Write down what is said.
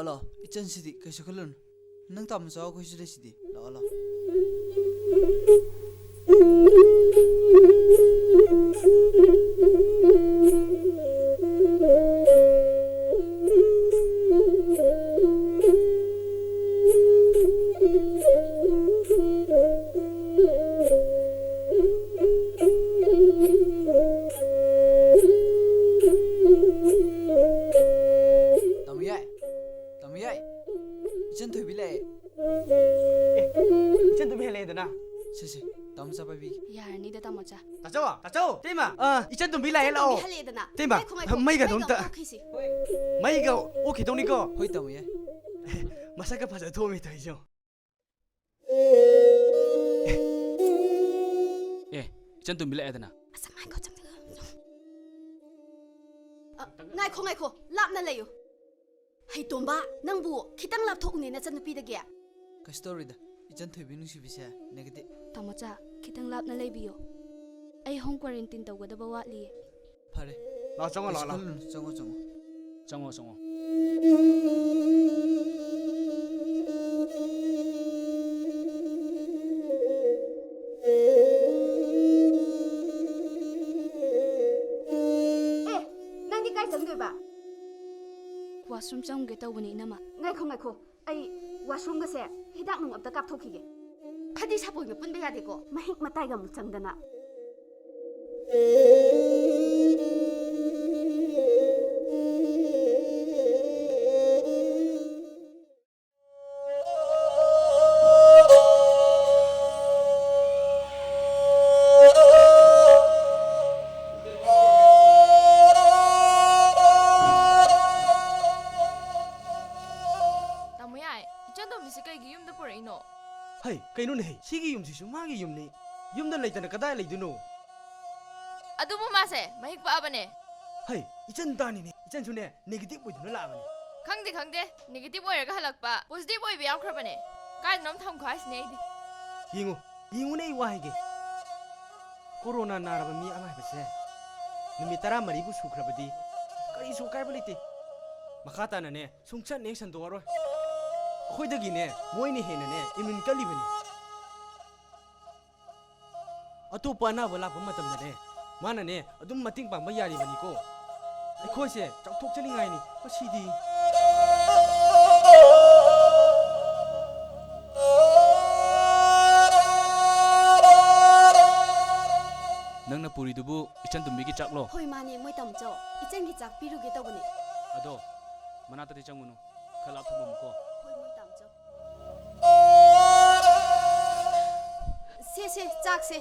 ला इचन सिदी कैसे खलन नंग ताम साव कैसे दे सिदी ला इचन तो भी ले इचन तो भी ले देना से तम सा पाबी यार नहीं देता मचा ताचो तेमा इचन तो भी ले लो तेमा मई का दोनता मई का ओ खिदोनी को होई तम ये मसा का फजा थोमी थाइजो ए इचन तो भी ले देना असमाय को चम ngay ko lapna layo hay tomba nangbu khitang lap thok ne na chan pi da ge ka story da ijan thoi bi nu si bi sa negative tamacha khitang lap na leibiyo ai home quarantine taw gada ba watli phare la chongo chongo washroom chang ge taw bani na ma ngai ko ai washroom ga se hidak nung abda kap thokhi ge khadi sa poi me pun be ya de ko mahik matai ga mu chang dana Hey, kay nun hey, sige yung si sumagi yung ni. Yung na layta na kadaya lay duno. Adu mo mase, mahig pa aba ne. Hey, ichan tani ni, ichan sune, negative boy duno laban ni. Khangde, negative boy ka halak pa, positive boy biyang kraba ne. Kahit nom tham khais ne di. Yingo na iwahay ge. Corona naraba mi amay base. Numitara maribu sukrabadi. Kari sukay baliti. Makata na ne, sungchan ne sandoro. Khoy dagi ne, moy ni hena ne, immune kalibani. Atu pana wala pa matam na ne. Mana ne, adum mating pang bayari bani ko. Ai khoy se, chak thok chali ngai ni, pasidi. nangna puri dubu ichan tumbi ki chaklo hoi mani moi tam cho ichen gi chak piru ge taw bani ado manata ti changunu khala thumum ko hoi moi tam cho se chak se